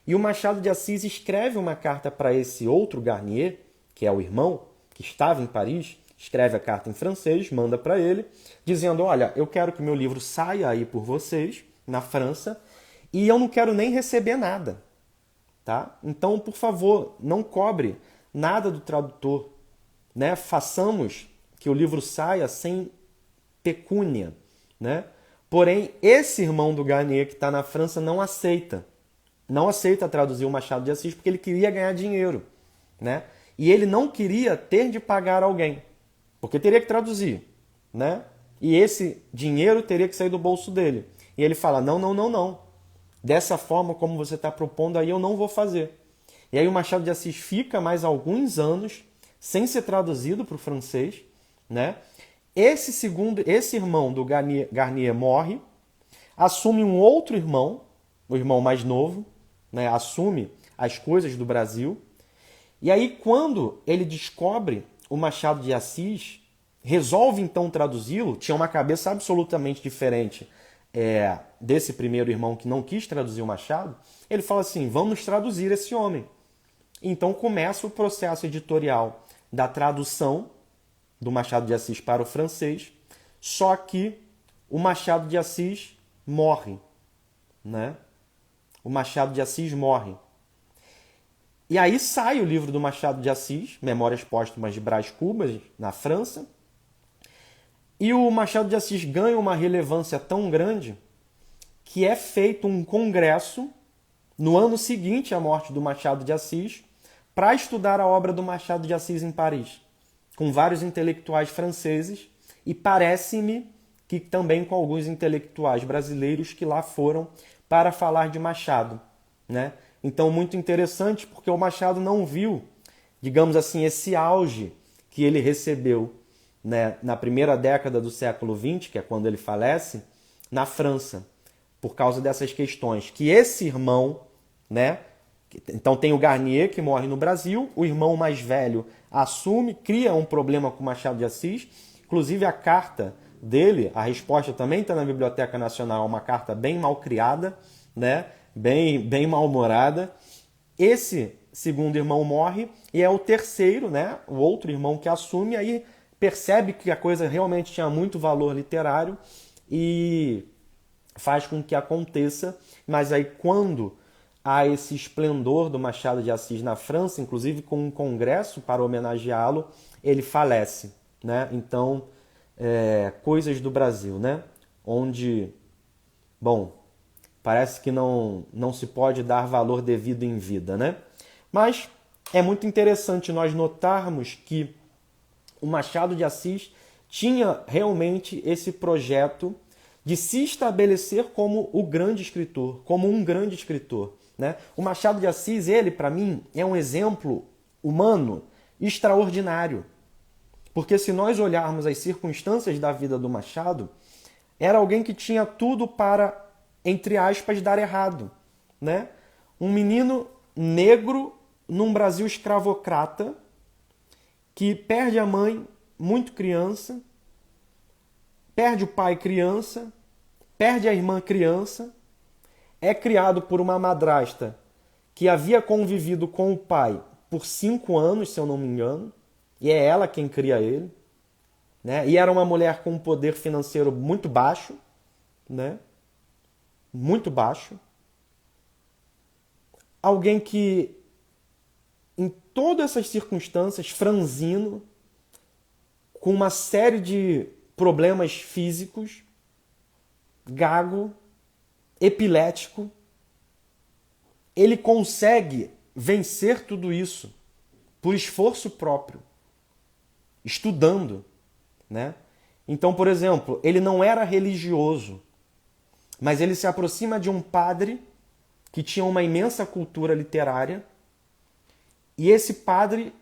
E o Machado de Assis escreve uma carta para esse outro Garnier, que é o irmão, que estava em Paris, escreve a carta em francês, manda para ele, dizendo, olha, eu quero que meu livro saia aí por vocês, na França, e eu não quero nem receber nada. Tá? Então, por favor, não cobre nada do tradutor. Né? Façamos que o livro saia sem pecúnia. Né? Porém, esse irmão do Garnier que está na França não aceita. Não aceita traduzir o Machado de Assis porque ele queria ganhar dinheiro. Né? E ele não queria ter de pagar alguém, porque teria que traduzir. Né? E esse dinheiro teria que sair do bolso dele. E ele fala, não, não, não, não. Dessa forma como você está propondo aí, eu não vou fazer. E aí o Machado de Assis fica mais alguns sem ser traduzido para o francês. Né? Esse irmão do Garnier morre, assume um outro irmão, o irmão mais novo, né? Assume as coisas do Brasil. E aí quando ele descobre o Machado de Assis, resolve então traduzi-lo, tinha uma cabeça absolutamente diferente desse primeiro irmão que não quis traduzir o Machado, ele fala assim, vamos traduzir esse homem. Então começa o processo editorial da tradução do Machado de Assis para o francês, só que o Machado de Assis morre. Né? O Machado de Assis morre. E aí sai o livro do Machado de Assis, Memórias Póstumas de Brás Cubas, na França, e o Machado de Assis ganha uma relevância tão grande que é feito um congresso no ano seguinte à morte do Machado de Assis para estudar a obra do Machado de Assis em Paris, com vários intelectuais franceses e parece-me que também com alguns intelectuais brasileiros que lá foram para falar de Machado. Né? Então, muito interessante porque o Machado não viu, digamos assim, esse auge que ele recebeu né, na primeira década do século XX, que é quando ele falece, na França, por causa dessas questões. Que esse irmão, né, então tem o Garnier que morre no Brasil, o irmão mais velho assume, cria um problema com Machado de Assis, inclusive a carta dele, a resposta também está na Biblioteca Nacional, uma carta bem mal criada, né, bem mal-humorada. Esse segundo irmão morre e é o terceiro, né, o outro irmão que assume, aí percebe que a coisa realmente tinha muito valor literário e faz com que aconteça, mas aí quando há esse esplendor do Machado de Assis na França, inclusive com um congresso para homenageá-lo, ele falece, né? Então, coisas do Brasil, né? Onde, bom, parece que não se pode dar valor devido em vida, né? Mas é muito interessante nós notarmos que o Machado de Assis tinha realmente esse projeto de se estabelecer como o grande escritor, como um grande escritor, né? O Machado de Assis, ele, para mim, é um exemplo humano extraordinário. Porque se nós olharmos as circunstâncias da vida do Machado, era alguém que tinha tudo para, entre aspas, dar errado, né? Um menino negro num Brasil escravocrata que perde a mãe muito criança, perde o pai criança, perde a irmã criança, é criado por uma madrasta que havia convivido com o pai por 5 anos, se eu não me engano, e é ela quem cria ele, né? E era uma mulher com um poder financeiro muito baixo, né? Muito baixo. Alguém que, em todas essas circunstâncias, franzino, com uma série de problemas físicos, gago, epilético, ele consegue vencer tudo isso por esforço próprio, estudando, né? Então, por exemplo, ele não era religioso, mas ele se aproxima de um padre que tinha uma imensa cultura literária e esse padre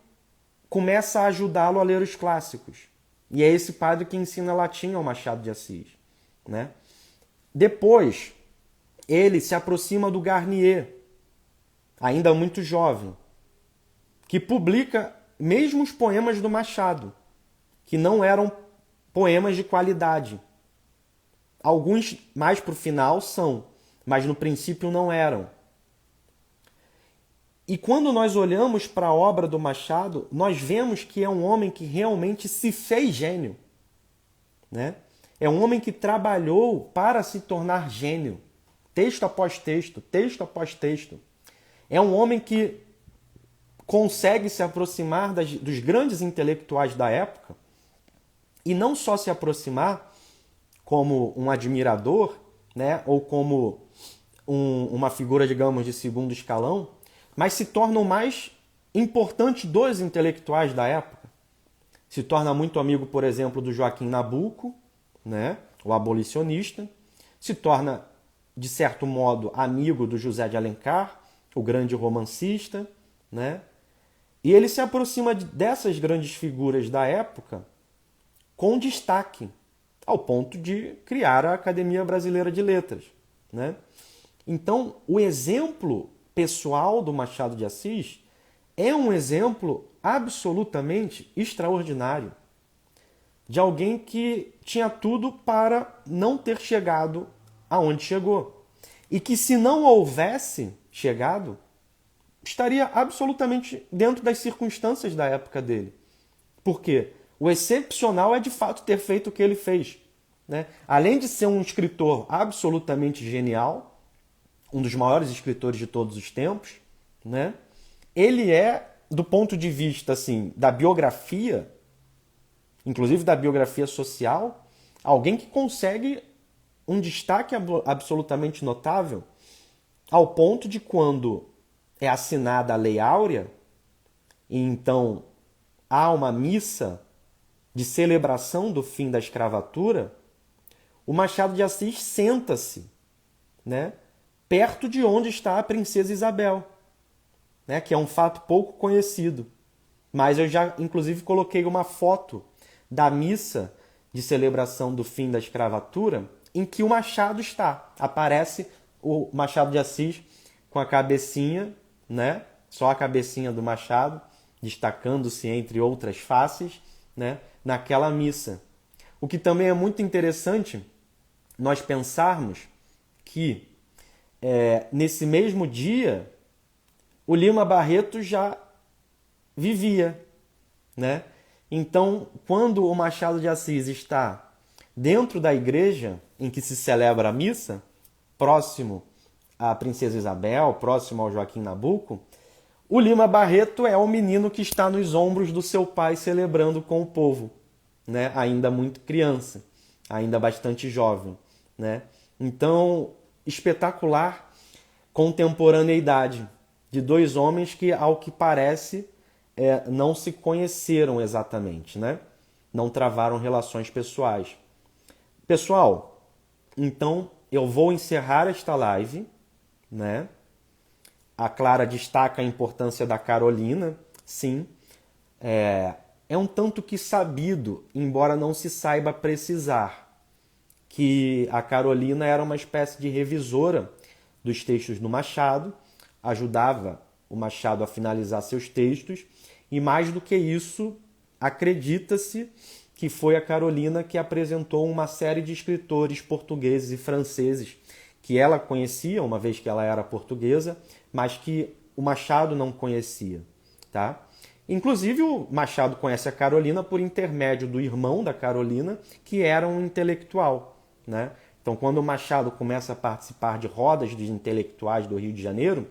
começa a ajudá-lo a ler os clássicos. E é esse padre que ensina latim ao Machado de Assis, né? Depois, ele se aproxima do Garnier, ainda muito jovem, que publica mesmo os poemas do Machado, que não eram poemas de qualidade. Alguns mais para o final são, mas no princípio não eram. E quando nós olhamos para a obra do Machado, nós vemos que é um homem que realmente se fez gênio, né? É um homem que trabalhou para se tornar gênio, texto após texto, texto após texto. É um homem que consegue se aproximar dos grandes intelectuais da época e não só se aproximar como um admirador, né, ou como uma figura, digamos, de segundo escalão, mas se torna o mais importante dos intelectuais da época. Se torna muito amigo, por exemplo, do Joaquim Nabuco, né, o abolicionista. Se torna, de certo modo, amigo do José de Alencar, o grande romancista, né? E ele se aproxima dessas grandes figuras da época com destaque, ao ponto de criar a Academia Brasileira de Letras, né? Então, o exemplo pessoal do Machado de Assis é um exemplo absolutamente extraordinário de alguém que tinha tudo para não ter chegado aonde chegou. E que se não houvesse chegado, estaria absolutamente dentro das circunstâncias da época dele. Por quê? O excepcional é de fato ter feito o que ele fez, né? Além de ser um escritor absolutamente genial, um dos maiores escritores de todos os tempos, né? Ele é, do ponto de vista assim, da biografia, inclusive da biografia social, alguém que consegue um destaque absolutamente notável, ao ponto de quando é assinada a Lei Áurea, e então há uma missa de celebração do fim da escravatura, o Machado de Assis senta-se, né, perto de onde está a princesa Isabel, né, que é um fato pouco conhecido. Mas eu já, inclusive, coloquei uma foto da missa de celebração do fim da escravatura, em que o Machado está. Aparece o Machado de Assis com a cabecinha, né? Só a cabecinha do Machado, destacando-se entre outras faces, né? Naquela missa. O que também é muito interessante nós pensarmos que nesse mesmo dia o Lima Barreto já vivia, né? Então, quando o Machado de Assis está dentro da igreja em que se celebra a missa, próximo à Princesa Isabel, próximo ao Joaquim Nabuco, o Lima Barreto é o menino que está nos ombros do seu pai celebrando com o povo, né? Ainda muito criança, ainda bastante jovem, né? Então, espetacular contemporaneidade de dois homens que, ao que parece, não se conheceram exatamente, né? Não travaram relações pessoais. Pessoal, então eu vou encerrar esta live, né? A Clara destaca a importância da Carolina, sim. É um tanto que sabido, embora não se saiba precisar, que a Carolina era uma espécie de revisora dos textos do Machado, ajudava o Machado a finalizar seus textos, e mais do que isso, acredita-se que foi a Carolina que apresentou uma série de escritores portugueses e franceses que ela conhecia, uma vez que ela era portuguesa, mas que o Machado não conhecia, tá? Inclusive, o Machado conhece a Carolina por intermédio do irmão da Carolina, que era um intelectual, né? Então, quando o Machado começa a participar de rodas de intelectuais do Rio de Janeiro,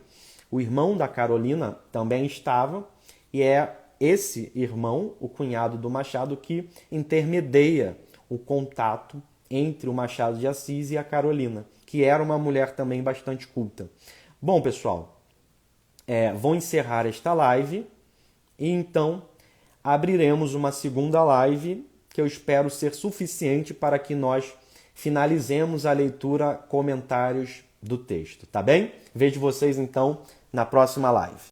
o irmão da Carolina também estava, e é esse irmão, o cunhado do Machado, que intermedia o contato entre o Machado de Assis e a Carolina, que era uma mulher também bastante culta. Bom, pessoal, vou encerrar esta live e então abriremos uma segunda live que eu espero ser suficiente para que nós finalizemos a leitura, comentários do texto, tá bem? Vejo vocês então na próxima live.